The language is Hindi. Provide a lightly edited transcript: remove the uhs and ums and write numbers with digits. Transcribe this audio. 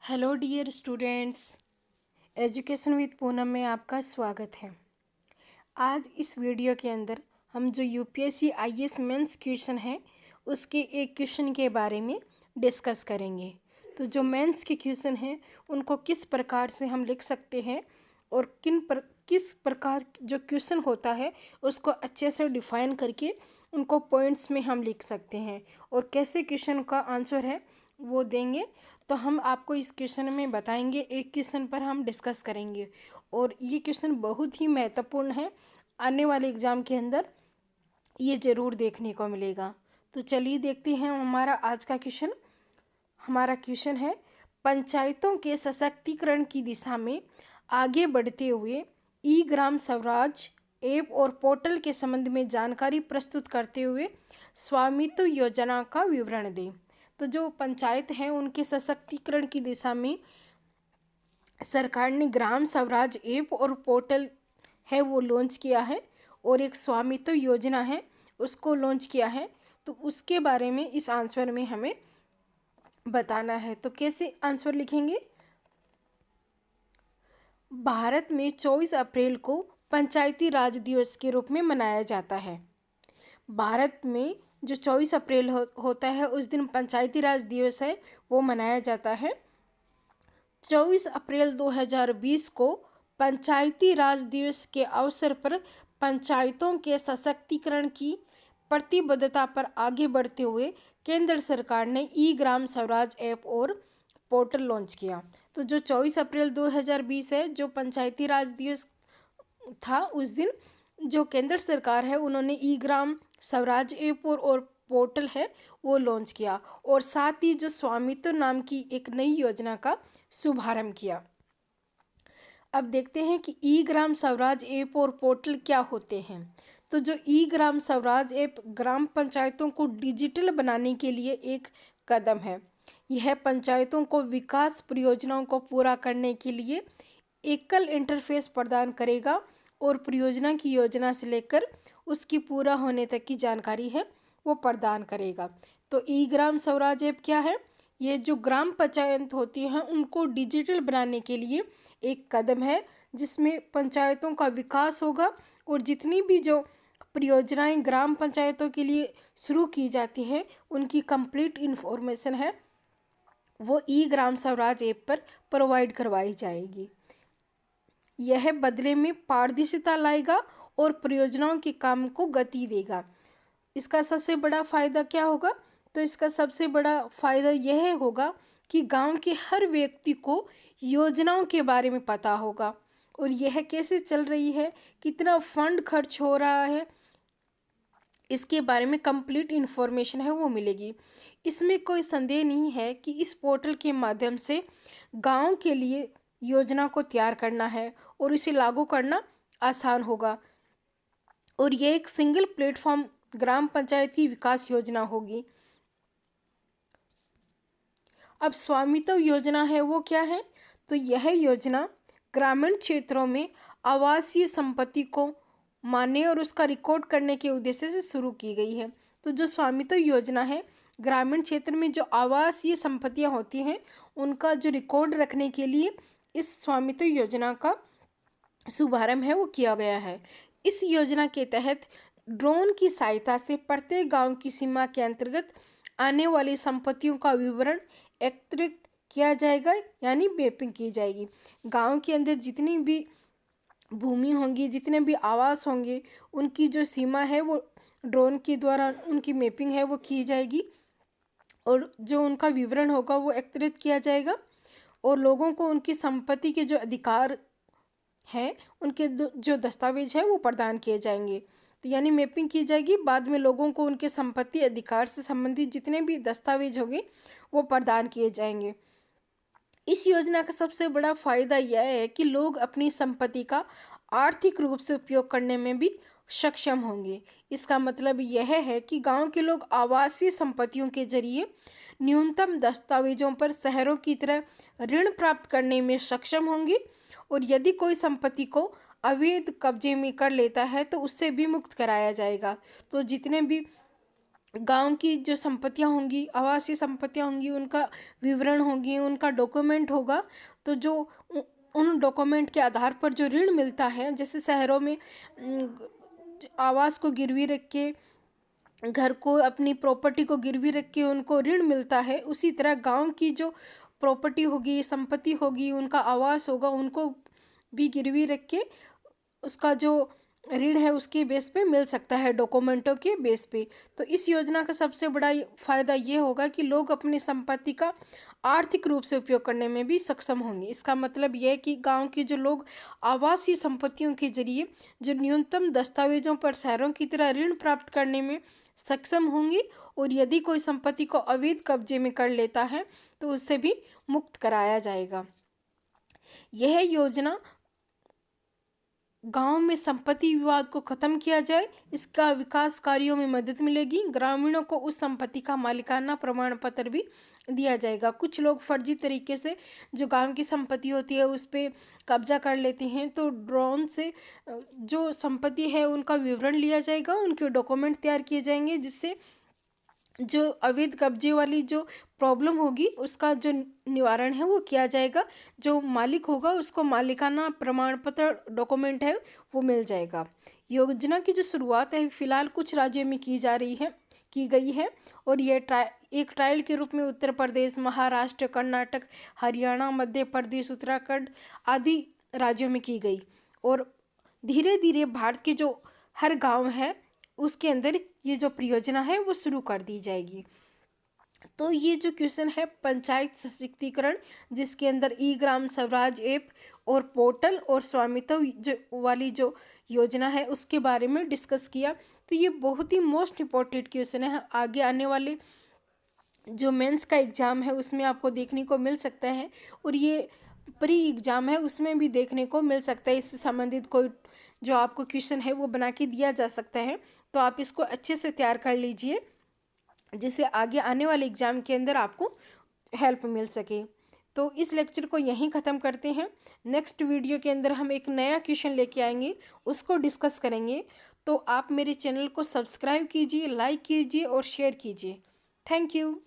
Hello dear students, education with Poonam में आपका स्वागत है। आज इस वीडियो के अंदर हम जो यूपीएससी आईएएस मेंस क्वेश्चन है उसके एक क्वेश्चन के बारे में डिस्कस करेंगे। तो जो मेंस के क्वेश्चन हैं उनको किस प्रकार से हम लिख सकते हैं और किस प्रकार जो क्वेश्चन होता है उसको अच्छे से डिफाइन करके उनको पॉइंट्स में हम लिख सकते हैं और कैसे क्वेश्चन का आंसर है वो देंगे। तो हम आपको इस क्वेश्चन में बताएंगे, एक क्वेश्चन पर हम डिस्कस करेंगे और ये क्वेश्चन बहुत ही महत्वपूर्ण है। आने वाले एग्ज़ाम के अंदर ये ज़रूर देखने को मिलेगा। तो चलिए देखते हैं हमारा आज का क्वेश्चन। हमारा क्वेश्चन है, पंचायतों के सशक्तिकरण की दिशा में आगे बढ़ते हुए ई ग्राम स्वराज ऐप और पोर्टल के संबंध में जानकारी प्रस्तुत करते हुए स्वामित्व योजना का विवरण दें। तो जो पंचायत हैं उनके सशक्तिकरण की दिशा में सरकार ने ग्राम स्वराज ऐप और पोर्टल है वो लॉन्च किया है और एक स्वामित्व योजना है उसको लॉन्च किया है। तो उसके बारे में इस आंसर में हमें बताना है। तो कैसे आंसर लिखेंगे? भारत में 24 अप्रैल को पंचायती राज दिवस के रूप में मनाया जाता है। भारत में जो 24 अप्रैल होता है उस दिन पंचायती राज दिवस है वो मनाया जाता है। 24 अप्रैल 2020 को पंचायती राज दिवस के अवसर पर पंचायतों के सशक्तिकरण की प्रतिबद्धता पर आगे बढ़ते हुए केंद्र सरकार ने ई ग्राम स्वराज ऐप और पोर्टल लॉन्च किया। तो जो 24 अप्रैल 2020 है जो पंचायती राज दिवस था, उस दिन जो केंद्र सरकार है उन्होंने ई ग्राम स्वराज ऐप और पोर्टल है वो लॉन्च किया और साथ ही जो स्वामित्व नाम की एक नई योजना का शुभारंभ किया। अब देखते हैं कि ई ग्राम स्वराज ऐप और पोर्टल क्या होते हैं। तो जो ई ग्राम स्वराज ऐप ग्राम पंचायतों को डिजिटल बनाने के लिए एक कदम है। यह पंचायतों को विकास परियोजनाओं को पूरा करने के लिए एकल इंटरफेस प्रदान करेगा और परियोजना की योजना से लेकर उसकी पूरा होने तक की जानकारी है वो प्रदान करेगा। तो ई ग्राम स्वराज ऐप क्या है? ये जो ग्राम पंचायत होती हैं उनको डिजिटल बनाने के लिए एक कदम है जिसमें पंचायतों का विकास होगा और जितनी भी जो परियोजनाएं ग्राम पंचायतों के लिए शुरू की जाती है उनकी कंप्लीट इन्फॉर्मेशन है वो ई ग्राम स्वराज ऐप पर प्रोवाइड करवाई जाएगी। यह बदले में पारदर्शिता लाएगा और परियोजनाओं के काम को गति देगा। इसका सबसे बड़ा फ़ायदा क्या होगा? तो इसका सबसे बड़ा फ़ायदा यह होगा कि गांव के हर व्यक्ति को योजनाओं के बारे में पता होगा और यह कैसे चल रही है, कितना फंड खर्च हो रहा है, इसके बारे में कंप्लीट इन्फॉर्मेशन है वो मिलेगी। इसमें कोई संदेह नहीं है कि इस पोर्टल के माध्यम से गांव के लिए योजना को तैयार करना है और इसे लागू करना आसान होगा और यह एक सिंगल प्लेटफॉर्म ग्राम पंचायत की विकास योजना होगी। अब स्वामित्व योजना है वो क्या है? तो यह योजना ग्रामीण क्षेत्रों में आवासीय संपत्ति को मानने और उसका रिकॉर्ड करने के उद्देश्य से शुरू की गई है। तो जो स्वामित्व योजना है ग्रामीण क्षेत्र में जो आवासीय संपत्तियां होती हैं उनका जो रिकॉर्ड रखने के लिए इस स्वामित्व योजना का शुभारंभ है वो किया गया है। इस योजना के तहत ड्रोन की सहायता से प्रत्येक गांव की सीमा के अंतर्गत आने वाली संपत्तियों का विवरण एकत्रित किया जाएगा, यानी मैपिंग की जाएगी। गांव के अंदर जितनी भी भूमि होंगी, जितने भी आवास होंगे, उनकी जो सीमा है वो ड्रोन के द्वारा उनकी मैपिंग है वो की जाएगी और जो उनका विवरण होगा वो एकत्रित किया जाएगा और लोगों को उनकी संपत्ति के जो अधिकार हैं उनके जो दस्तावेज है वो प्रदान किए जाएंगे। तो यानी मैपिंग की जाएगी, बाद में लोगों को उनके संपत्ति अधिकार से संबंधित जितने भी दस्तावेज होंगे वो प्रदान किए जाएंगे। इस योजना का सबसे बड़ा फायदा यह है कि लोग अपनी संपत्ति का आर्थिक रूप से उपयोग करने में भी सक्षम होंगे। इसका मतलब यह है कि गांव के लोग आवासीय संपत्तियों के जरिए न्यूनतम दस्तावेजों पर शहरों की तरह ऋण प्राप्त करने में सक्षम होंगे और यदि कोई संपत्ति को अवैध कब्जे में कर लेता है तो उससे भी मुक्त कराया जाएगा। तो जितने भी गांव की जो संपत्तियां होंगी, आवासीय संपत्तियां होंगी, उनका विवरण होगी, उनका डॉक्यूमेंट होगा। तो जो उन डॉक्यूमेंट के आधार पर जो ऋण मिलता है, जैसे शहरों में आवास को गिरवी रख के, घर को, अपनी प्रॉपर्टी को गिरवी रख के उनको ऋण मिलता है, उसी तरह गांव की जो प्रॉपर्टी होगी, संपत्ति होगी, उनका आवास होगा, उनको भी गिरवी रख के उसका जो ऋण है उसके बेस पे मिल सकता है, डॉक्यूमेंटों के बेस पे। तो इस योजना का सबसे बड़ा फायदा ये होगा कि लोग अपनी संपत्ति का आर्थिक रूप से उपयोग करने में भी सक्षम होंगे। इसका मतलब यह है कि गांव के जो लोग आवासीय संपत्तियों के जरिए जो न्यूनतम दस्तावेजों पर शहरों की तरह ऋण प्राप्त करने में सक्षम होंगे, और यदि कोई संपत्ति को अवैध कब्जे में कर लेता है तो उससे भी मुक्त कराया जाएगा। यह योजना गांव में संपत्ति विवाद को खत्म किया जाए, इसका विकास कार्यों में मदद मिलेगी। ग्रामीणों को उस संपत्ति का मालिकाना प्रमाण पत्र भी दिया जाएगा। कुछ लोग फर्जी तरीके से जो गांव की संपत्ति होती है उस पर कब्जा कर लेते हैं, तो ड्रोन से जो संपत्ति है उनका विवरण लिया जाएगा, उनके डॉक्यूमेंट तैयार किए जाएंगे, जिससे जो अवैध कब्जे वाली जो प्रॉब्लम होगी उसका जो निवारण है वो किया जाएगा। जो मालिक होगा उसको मालिकाना प्रमाण पत्र डॉक्यूमेंट है वो मिल जाएगा। योजना की जो शुरुआत है फिलहाल कुछ राज्यों में की गई है, और यह एक ट्रायल के रूप में उत्तर प्रदेश, महाराष्ट्र, कर्नाटक, हरियाणा, मध्य प्रदेश, उत्तराखंड आदि राज्यों में की गई, और धीरे धीरे भारत के जो हर गांव है उसके अंदर ये जो परियोजना है वो शुरू कर दी जाएगी। तो ये जो क्वेश्चन है पंचायत सशक्तिकरण, जिसके अंदर ई ग्राम स्वराज ऐप और पोर्टल और स्वामित्व वाली जो योजना है उसके बारे में डिस्कस किया। तो ये बहुत ही मोस्ट इम्पोर्टेंट क्वेश्चन है, आगे आने वाले जो मेंस का एग्ज़ाम है उसमें आपको देखने को मिल सकता है, और ये प्री एग्ज़ाम है उसमें भी देखने को मिल सकता है। इससे संबंधित कोई जो आपको क्वेश्चन है वो बना के दिया जा सकता है, तो आप इसको अच्छे से तैयार कर लीजिए, जिससे आगे आने वाले एग्ज़ाम के अंदर आपको हेल्प मिल सके। तो इस लेक्चर को यहीं ख़त्म करते हैं। नेक्स्ट वीडियो के अंदर हम एक नया क्वेश्चन लेके आएंगे, उसको डिस्कस करेंगे। तो आप मेरे चैनल को सब्सक्राइब कीजिए, लाइक कीजिए और शेयर कीजिए। Thank you.